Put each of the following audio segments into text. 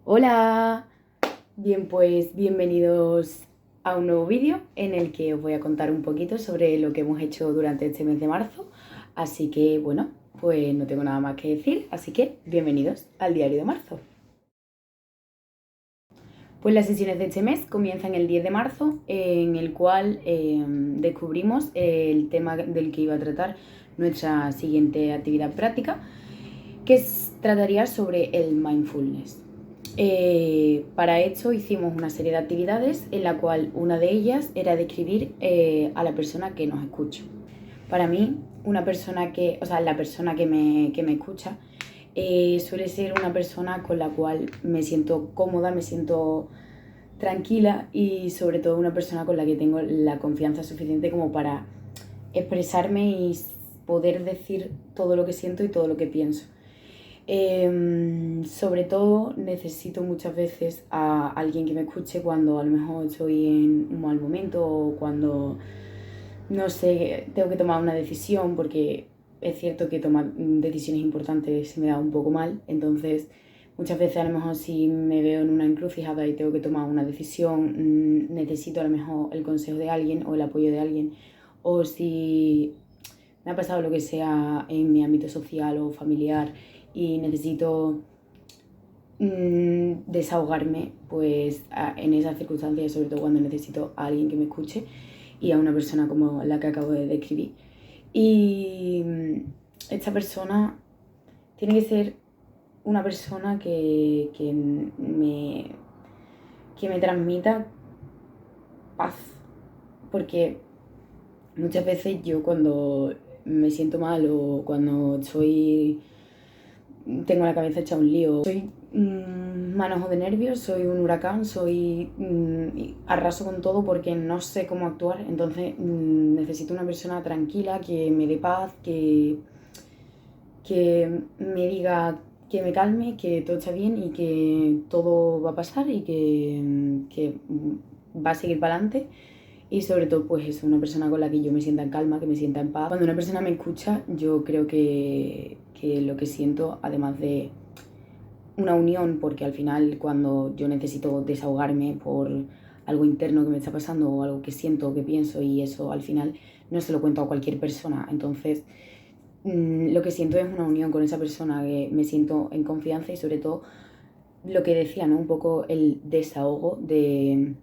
Hola, bien pues bienvenidos a un nuevo vídeo en el que os voy a contar un poquito sobre lo que hemos hecho durante este mes de marzo. Así que bueno, pues no tengo nada más que decir, así que bienvenidos al diario de marzo. Pues las sesiones de este mes comienzan el 10 de marzo, en el cual descubrimos el tema del que iba a tratar nuestra siguiente actividad práctica, que trataría sobre el mindfulness. Para esto hicimos una serie de actividades en la cual una de ellas era describir a la persona que nos escucha. Para mí, la persona que me escucha suele ser una persona con la cual me siento cómoda, me siento tranquila y sobre todo una persona con la que tengo la confianza suficiente como para expresarme y poder decir todo lo que siento y todo lo que pienso. Sobre todo necesito muchas veces a alguien que me escuche cuando a lo mejor estoy en un mal momento o cuando, no sé, tengo que tomar una decisión, porque es cierto que tomar decisiones importantes se me da un poco mal. Entonces muchas veces a lo mejor si me veo en una encrucijada y tengo que tomar una decisión, necesito a lo mejor el consejo de alguien o el apoyo de alguien, o si me ha pasado lo que sea en mi ámbito social o familiar y necesito desahogarme, pues en esas circunstancias, sobre todo cuando necesito a alguien que me escuche y a una persona como la que acabo de describir. Y esta persona tiene que ser una persona que me transmita paz, porque muchas veces yo cuando me siento mal o cuando tengo la cabeza hecha un lío, soy manojo de nervios, soy un huracán, arraso con todo porque no sé cómo actuar. Entonces necesito una persona tranquila, que me dé paz, que me diga, que me calme, que todo está bien y que todo va a pasar y que va a seguir para adelante. Y sobre todo, pues es una persona con la que yo me sienta en calma, que me sienta en paz. Cuando una persona me escucha, yo creo que lo que siento, además de una unión, porque al final cuando yo necesito desahogarme por algo interno que me está pasando o algo que siento o que pienso, y eso al final no se lo cuento a cualquier persona. Entonces lo que siento es una unión con esa persona, que me siento en confianza y sobre todo lo que decía, ¿no? Un poco el desahogo de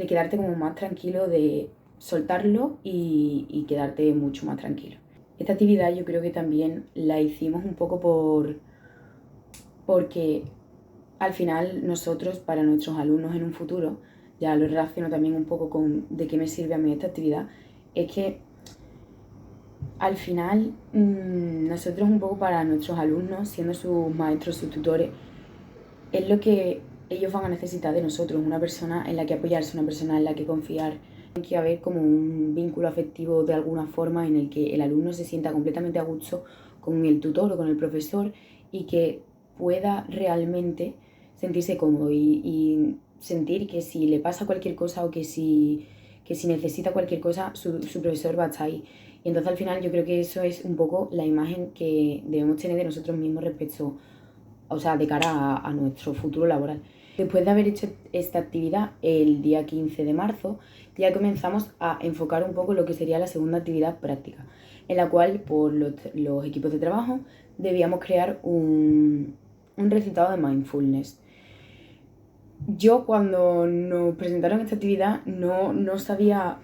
quedarte como más tranquilo, de soltarlo y quedarte mucho más tranquilo. Esta actividad yo creo que también la hicimos un poco porque al final nosotros, para nuestros alumnos en un futuro, ya lo relaciono también un poco con de qué me sirve a mí esta actividad, es que al final nosotros un poco para nuestros alumnos, siendo sus maestros, sus tutores, es lo que ellos van a necesitar de nosotros, una persona en la que apoyarse, una persona en la que confiar. Tiene que haber como un vínculo afectivo de alguna forma en el que el alumno se sienta completamente a gusto con el tutor o con el profesor y que pueda realmente sentirse cómodo y sentir que si le pasa cualquier cosa o que si necesita cualquier cosa, su profesor va a estar ahí. Y entonces al final yo creo que eso es un poco la imagen que debemos tener de nosotros mismos respecto, o sea, de cara a nuestro futuro laboral. Después de haber hecho esta actividad el día 15 de marzo, ya comenzamos a enfocar un poco lo que sería la segunda actividad práctica, en la cual por los equipos de trabajo debíamos crear un recitado de mindfulness. Yo cuando nos presentaron esta actividad no sabía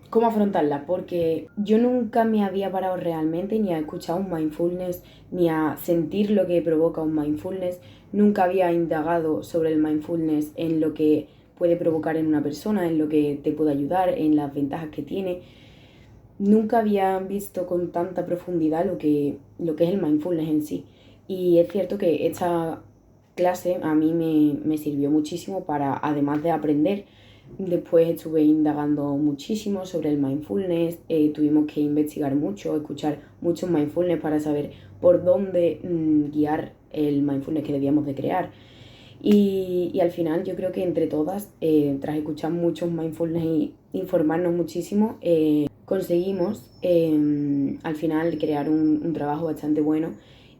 cómo afrontarla, porque yo nunca me había parado realmente ni a escuchar un mindfulness, ni a sentir lo que provoca un mindfulness. Nunca había indagado sobre el mindfulness, en lo que puede provocar en una persona, en lo que te puede ayudar, en las ventajas que tiene. Nunca había visto con tanta profundidad lo que es el mindfulness en sí. Y es cierto que esta clase a mí me sirvió muchísimo para, además de aprender. Después estuve indagando muchísimo sobre el mindfulness, tuvimos que investigar mucho, escuchar muchos mindfulness para saber por dónde guiar el mindfulness que debíamos de crear. Y al final yo creo que entre todas, tras escuchar muchos mindfulness y informarnos muchísimo, conseguimos al final crear un trabajo bastante bueno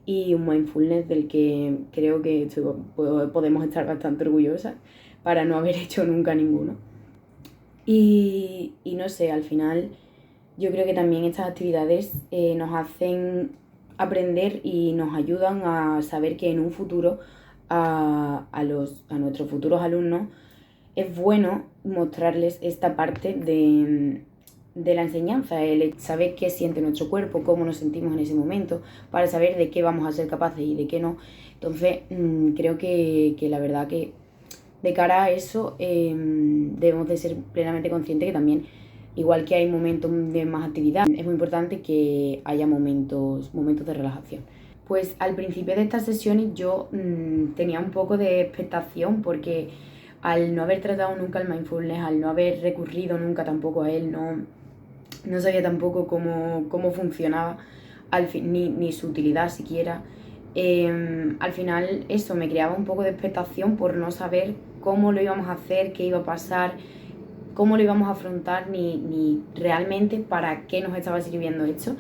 y un mindfulness del que creo que podemos estar bastante orgullosas para no haber hecho nunca ninguno. Y no sé, al final yo creo que también estas actividades nos hacen aprender y nos ayudan a saber que en un futuro a nuestros futuros alumnos es bueno mostrarles esta parte de la enseñanza, el saber qué siente nuestro cuerpo, cómo nos sentimos en ese momento, para saber de qué vamos a ser capaces y de qué no. Entonces, creo que la verdad que de cara a eso debemos de ser plenamente conscientes que también, igual que hay momentos de más actividad, es muy importante que haya momentos de relajación. Pues al principio de estas sesiones yo tenía un poco de expectación porque al no haber tratado nunca el mindfulness, al no haber recurrido nunca tampoco a él, no sabía tampoco cómo funcionaba ni su utilidad siquiera. Al final eso me creaba un poco de expectación por no saber cómo lo íbamos a hacer, qué iba a pasar, cómo lo íbamos a afrontar, ni realmente para qué nos estaba sirviendo esto.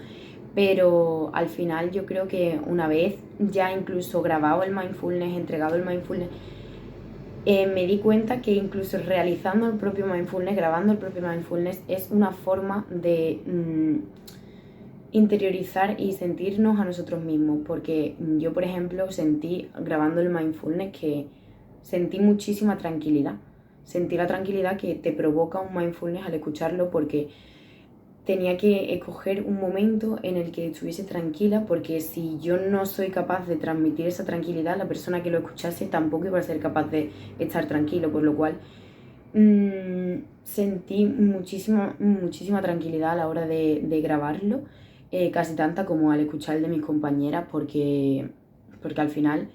Pero al final yo creo que una vez ya incluso grabado el mindfulness, entregado el mindfulness, me di cuenta que incluso realizando el propio mindfulness, grabando el propio mindfulness, es una forma de interiorizar y sentirnos a nosotros mismos. Porque yo, por ejemplo, sentí grabando el mindfulness que sentí muchísima tranquilidad. Sentí la tranquilidad que te provoca un mindfulness al escucharlo, porque tenía que escoger un momento en el que estuviese tranquila, porque si yo no soy capaz de transmitir esa tranquilidad, la persona que lo escuchase tampoco iba a ser capaz de estar tranquilo, por lo cual sentí muchísima tranquilidad a la hora de grabarlo, casi tanta como al escuchar el de mis compañeras, porque al final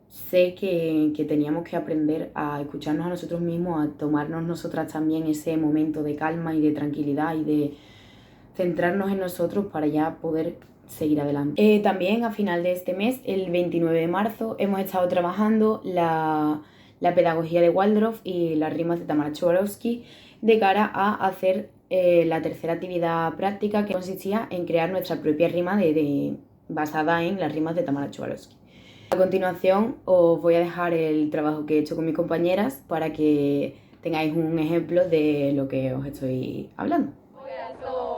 sé que teníamos que aprender a escucharnos a nosotros mismos, a tomarnos nosotras también ese momento de calma y de tranquilidad y de centrarnos en nosotros para ya poder seguir adelante. También a final de este mes, el 29 de marzo, hemos estado trabajando la pedagogía de Waldorf y las rimas de Tamara Chowarowski de cara a hacer la tercera actividad práctica, que consistía en crear nuestra propia rima basada en las rimas de Tamara Chowarowski. A continuación os voy a dejar el trabajo que he hecho con mis compañeras para que tengáis un ejemplo de lo que os estoy hablando.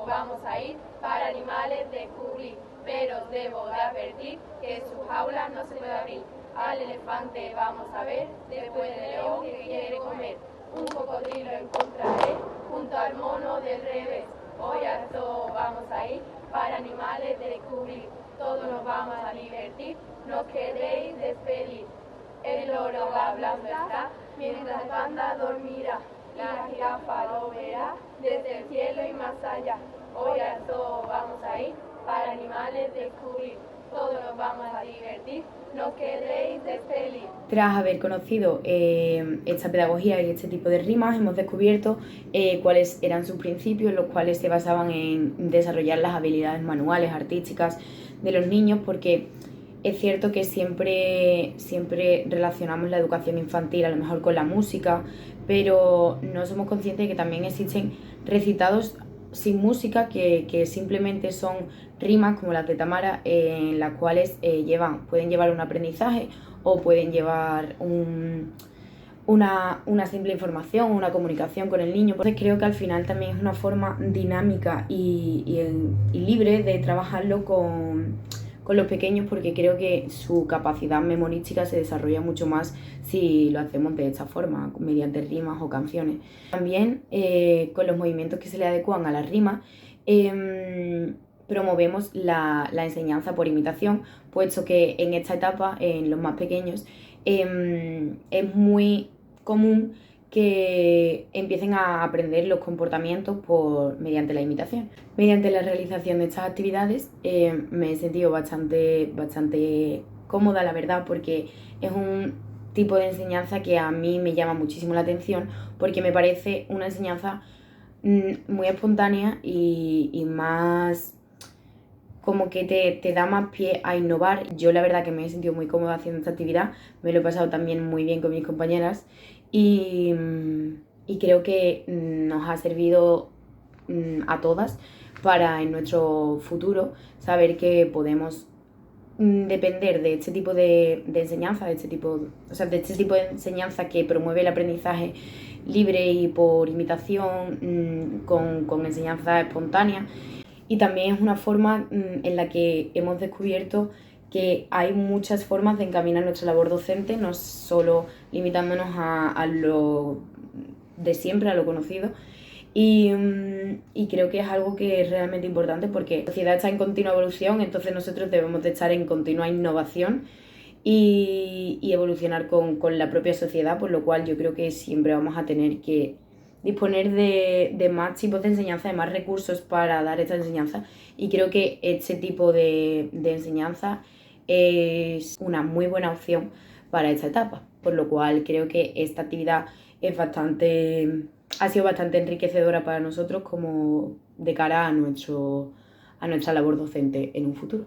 Vamos a ir para animales de descubrir, pero debo de advertir que su jaula no se puede abrir. Al elefante vamos a ver, después del león que quiere comer. Un cocodrilo encontraré junto al mono del revés. Hoy a todo vamos a ir para animales de descubrir. Todos nos vamos a divertir, no queréis despedir. El loro hablando está, mientras el panda dormirá. La jirafa lo verá desde el cielo y más allá. Hoy a todos vamos a ir para animales descubrir. Todos nos vamos a divertir, no queréis despedir. Tras haber conocido esta pedagogía y este tipo de rimas, hemos descubierto cuáles eran sus principios, los cuales se basaban en desarrollar las habilidades manuales, artísticas de los niños, porque es cierto que siempre relacionamos la educación infantil a lo mejor con la música, pero no somos conscientes de que también existen recitados sin música que simplemente son rimas como las de Tamara, en las cuales pueden llevar un aprendizaje o pueden llevar una simple información, una comunicación con el niño. Entonces creo que al final también es una forma dinámica y libre de trabajarlo con los pequeños, porque creo que su capacidad memorística se desarrolla mucho más si lo hacemos de esta forma, mediante rimas o canciones. También con los movimientos que se le adecuan a las rimas, promovemos la enseñanza por imitación, puesto que en esta etapa, en los más pequeños, es muy común que empiecen a aprender los comportamientos mediante la imitación. Mediante la realización de estas actividades me he sentido bastante cómoda, la verdad, porque es un tipo de enseñanza que a mí me llama muchísimo la atención, porque me parece una enseñanza muy espontánea y más como que te da más pie a innovar. Yo la verdad que me he sentido muy cómoda haciendo esta actividad, me lo he pasado también muy bien con mis compañeras y creo que nos ha servido a todas para en nuestro futuro saber que podemos depender de este tipo de enseñanza, de este tipo de enseñanza que promueve el aprendizaje libre y por imitación, con enseñanza espontánea. Y también es una forma en la que hemos descubierto que hay muchas formas de encaminar nuestra labor docente, no solo limitándonos a lo de siempre, a lo conocido. Y creo que es algo que es realmente importante porque la sociedad está en continua evolución, entonces nosotros debemos de estar en continua innovación y evolucionar con la propia sociedad, por lo cual yo creo que siempre vamos a tener que disponer de más tipos de enseñanza, de más recursos para dar esta enseñanza, y creo que este tipo de enseñanza es una muy buena opción para esta etapa, por lo cual creo que esta actividad ha sido bastante enriquecedora para nosotros como de cara a nuestra labor docente en un futuro.